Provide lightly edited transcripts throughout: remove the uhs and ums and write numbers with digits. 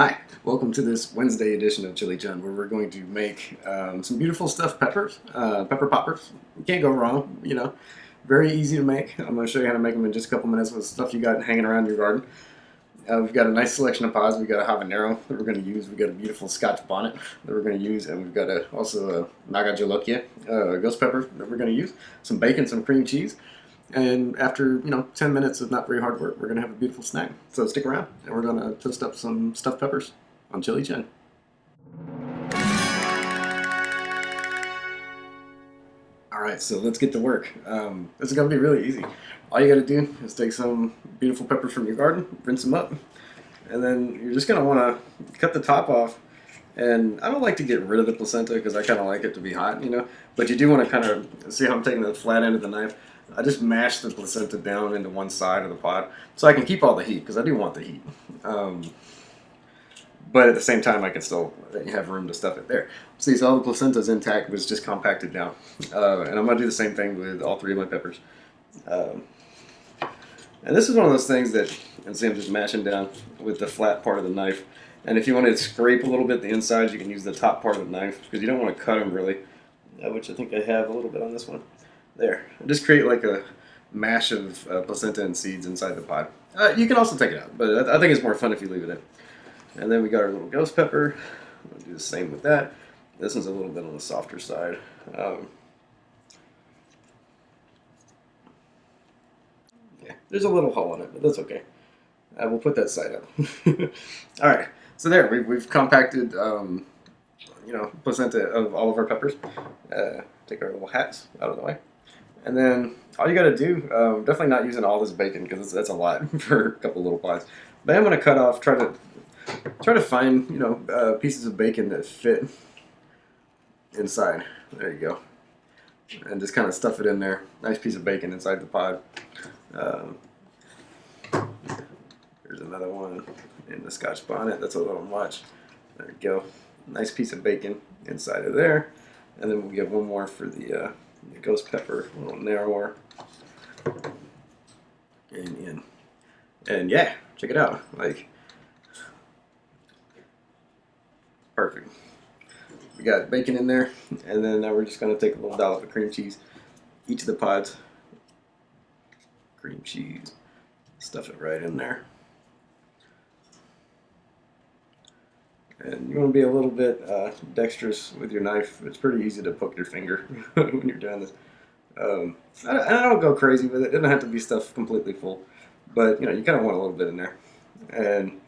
Hi, welcome to this Wednesday edition of Chili Chunn, where we're going to make some beautiful stuffed peppers, pepper poppers. You can't go wrong, you know. Very easy to make. I'm going to show you how to make them in just a couple minutes with stuff you got hanging around your garden. We've got a nice selection of pods. We've got a habanero that we're going to use. We've got a beautiful Scotch bonnet that we're going to use, and we've got also a naga jolokia, ghost pepper that we're going to use. Some bacon, some cream cheese. And after, 10 minutes of not very hard work, we're going to have a beautiful snack. So stick around, and we're going to toast up some stuffed peppers on Chili Chunn. All right, so let's get to work. This is going to be really easy. All you got to do is take some beautiful peppers from your garden, rinse them up, and then you're just going to want to cut the top off. And I don't like to get rid of the placenta because I kind of like it to be hot, but you do want to kind of see how I'm taking the flat end of the knife. I just mash the placenta down into one side of the pot so I can keep all the heat because I do want the heat. But at the same time, I can still have room to stuff it there. See, so all the placenta's intact, but it's just compacted down. And I'm going to do the same thing with all three of my peppers. And this is one of those things that, and see, I'm just mashing down with the flat part of the knife. And if you want to scrape a little bit the insides, you can use the top part of the knife because you don't want to cut them really, which I think I have a little bit on this one. There. Just create like a mash of placenta and seeds inside the pod. You can also take it out, but I think it's more fun if you leave it in. And then we got our little ghost pepper. We'll do the same with that. This one's a little bit on the softer side. Yeah, there's a little hole in it, but that's okay. We'll put that side up. All right. So there, we've compacted, placenta of all of our peppers. Take our little hats out of the way. And then all you got to do, definitely not using all this bacon because that's a lot for a couple little pies. But I'm going to cut off, try to find, pieces of bacon that fit inside. There you go. And just kind of stuff it in there. Nice piece of bacon inside the pod. There's another one in the Scotch bonnet. That's a little much. There we go. Nice piece of bacon inside of there. And then we'll get one more for the ghost pepper, a little narrower. And in. And yeah, check it out. Like, perfect. We got bacon in there. And then now we're just going to take a little dollop of cream cheese. Each of the pods. Cream cheese. Stuff it right in there. And you want to be a little bit dexterous with your knife. It's pretty easy to poke your finger when you're doing this. I don't go crazy with it. It doesn't have to be stuff completely full. But, you kind of want a little bit in there. And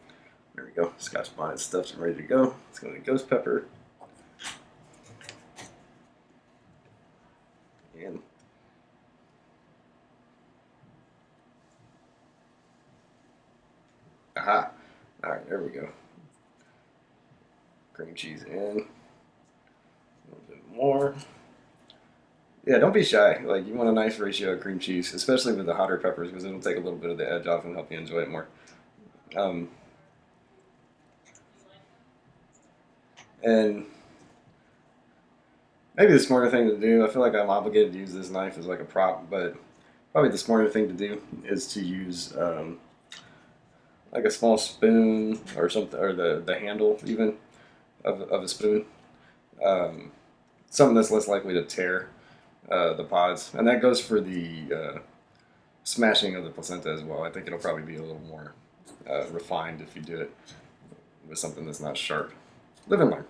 there we go. Scotch bonnet stuff's ready to go. It's going to be ghost pepper. And aha. All right, there we go. Cream cheese in. A little bit more. Yeah, don't be shy. Like, you want a nice ratio of cream cheese, especially with the hotter peppers, because it'll take a little bit of the edge off and help you enjoy it more. And maybe the smarter thing to do, I feel like I'm obligated to use this knife as like a prop, but probably the smarter thing to do is to use like a small spoon or something, or the handle even of a spoon. Something that's less likely to tear the pods, and that goes for the smashing of the placenta as well. I think it'll probably be a little more refined if you do it with something that's not sharp. Live and learn.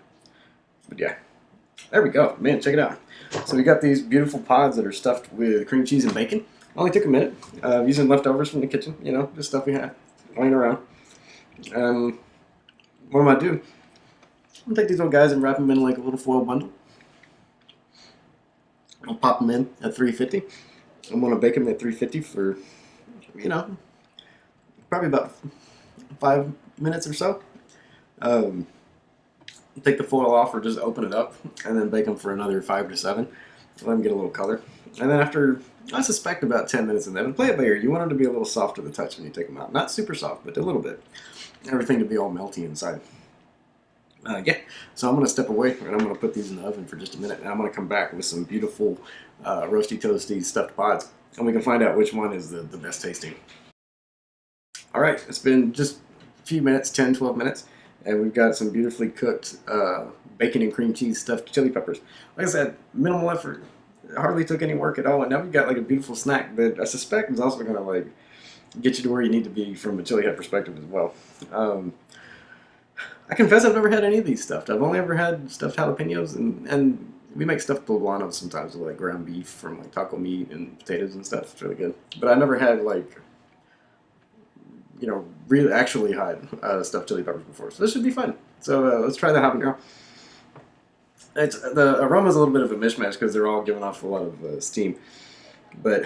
But yeah, there we go. Man, check it out. So we got these beautiful pods that are stuffed with cream cheese and bacon. Only took a minute. Using leftovers from the kitchen, just stuff we had laying around. What am I do? I'm gonna take these little guys and wrap them in like a little foil bundle. I'll pop them in at 350. I'm gonna bake them at 350 for, probably about 5 minutes or so. Take the foil off or just open it up and then bake them for another 5 to 7. Let them get a little color. And then after, I suspect about 10 minutes in there, and play it by ear. You want them to be a little soft to the touch when you take them out. Not super soft, but a little bit. Everything to be all melty inside. Yeah, so I'm going to step away and I'm going to put these in the oven for just a minute, and I'm going to come back with some beautiful roasty toasty stuffed pods, and we can find out which one is the best tasting. Alright, it's been just a few minutes, 10, 12 minutes, And we've got some beautifully cooked bacon and cream cheese stuffed chili peppers. Like I said, minimal effort. It hardly took any work at all, and now we've got like a beautiful snack that I suspect is also going to like get you to where you need to be from a Chilihead perspective as well. Um, I confess I've never had any of these stuffed. I've only ever had stuffed jalapenos, and we make stuffed poblanos sometimes with like ground beef from like taco meat and potatoes and stuff. It's really good. But I never had like really actually had stuffed chili peppers before. So this should be fun. So let's try the habanero. The aroma's a little bit of a mishmash because they're all giving off a lot of steam, but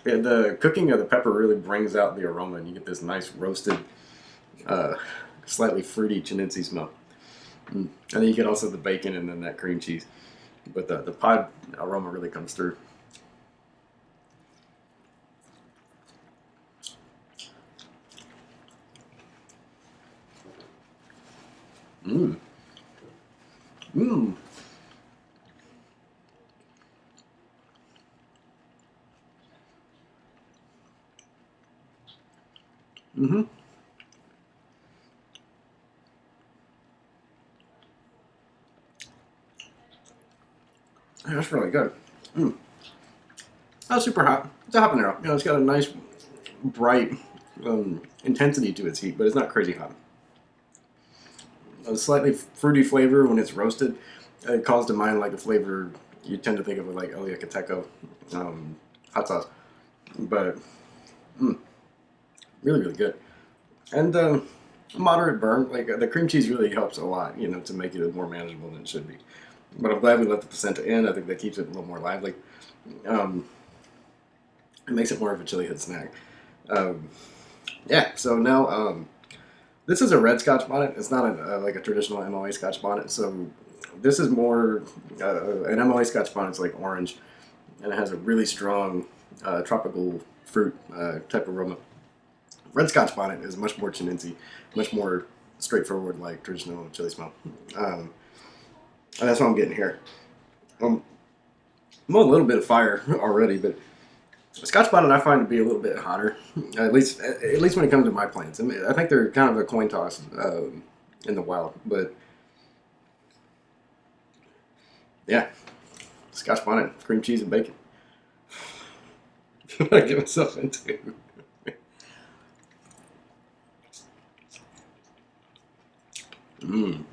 the cooking of the pepper really brings out the aroma, and you get this nice roasted, uh, slightly fruity chinensi smell. And then you get also the bacon and then that cream cheese, but the pod aroma really comes through. Mmm. Mmm. Mm-hmm. That's really good. Mm. Not super hot. It's a habanero. It's got a nice, bright intensity to its heat, but it's not crazy hot. A slightly fruity flavor when it's roasted. It calls to mind like a flavor you tend to think of with like El Yucateco hot sauce, but mm, really really good. And a moderate burn. Like the cream cheese really helps a lot, to make it more manageable than it should be. But I'm glad we left the placenta in. I think that keeps it a little more lively. Um, it makes it more of a chili head snack. Um, yeah. So now this is a red Scotch bonnet. It's not like a traditional MOA Scotch bonnet. So this is more an MOA Scotch bonnet. It's like orange, and it has a really strong tropical fruit type aroma. Red Scotch bonnet is much more chinensi, much more straightforward, like traditional chili smell. Um, and that's what I'm getting here. Um, I'm on a little bit of fire already, but Scotch bonnet I find to be a little bit hotter, at least when it comes to my plants. I mean, I think they're kind of a coin toss in the wild, but yeah, Scotch bonnet, cream cheese and bacon. What I get myself into. Mmm.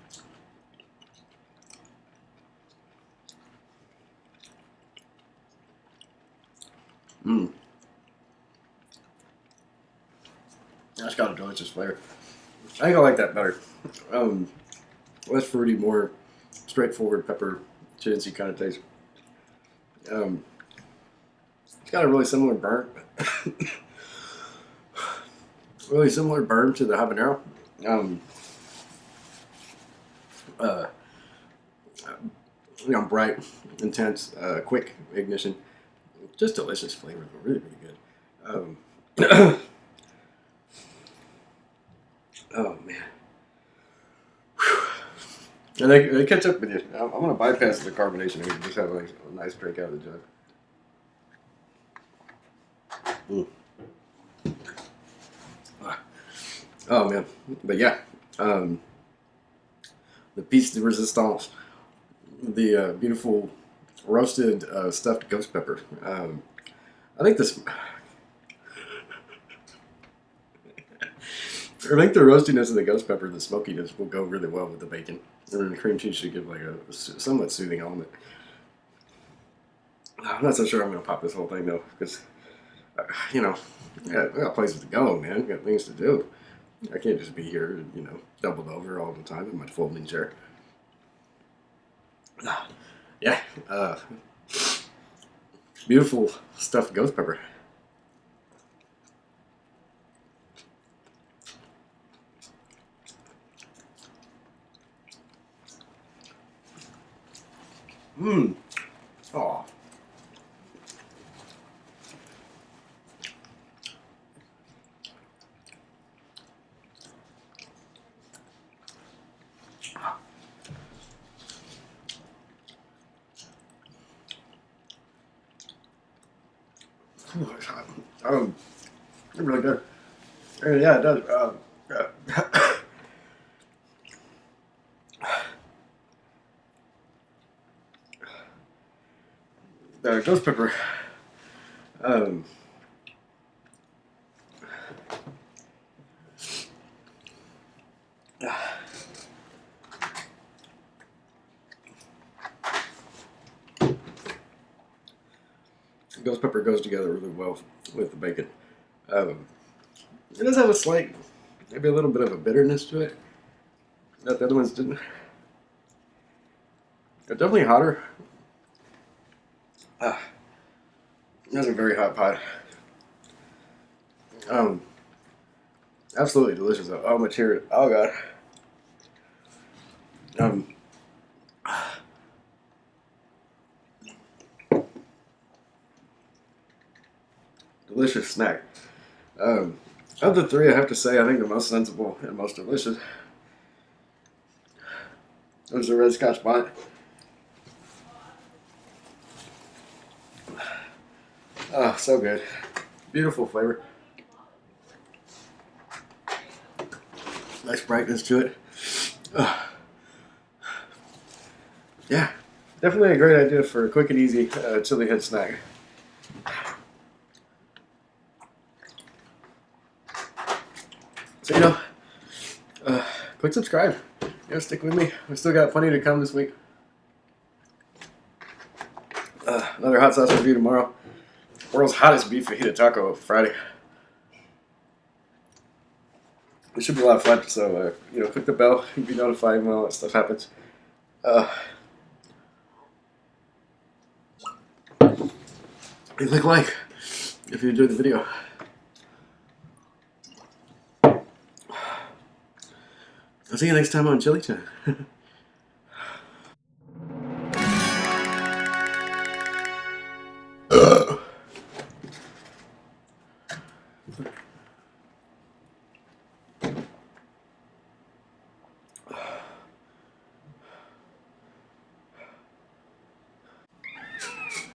Mmm. That's got a delicious flavor. I think I like that better. Um, Less fruity, more straightforward pepper, chinensi kind of taste. Um, it's got a really similar burn, really similar burn to the habanero. Um, uh, Bright, intense, quick ignition, just delicious flavor, really, really good. Oh man, and they catch up with you. I'm gonna bypass the carbonation and just have like a nice drink out of the jug. Mm. Ah. Oh man, but yeah, um, the piece de resistance, the beautiful roasted stuffed ghost pepper. I think this. I think the roastiness of the ghost pepper, the smokiness, will go really well with the bacon. And then the cream cheese should give like a somewhat soothing element. I'm not so sure I'm going to pop this whole thing though, because, you know, I got places to go, man. I got things to do. I can't just be here, doubled over all the time in my folding chair. Yeah, beautiful stuffed ghost pepper. Mmm. Oh. It's really good. Yeah, it does. ghost pepper. Um, Ghost pepper goes together really well with the bacon. It does have a slight, maybe a little bit of a bitterness to it that the other ones didn't. They're definitely hotter. That's a very hot pot. Um, Absolutely delicious. Oh, material. Oh god. Um, Delicious snack. Um, of the three, I have to say, I think the most sensible and most delicious was the red Scotch Bonnet. Oh, so good. Beautiful flavor. Nice brightness to it. Yeah, definitely a great idea for a quick and easy Chilihead snack. So, quick subscribe. Stick with me. We still got plenty to come this week. Another hot sauce review tomorrow. World's hottest beef fajita taco Friday. It should be a lot of fun. So, click the bell. You'll be notified when all that stuff happens. Click like if you enjoyed the video. I'll see you next time on Chili Chunn.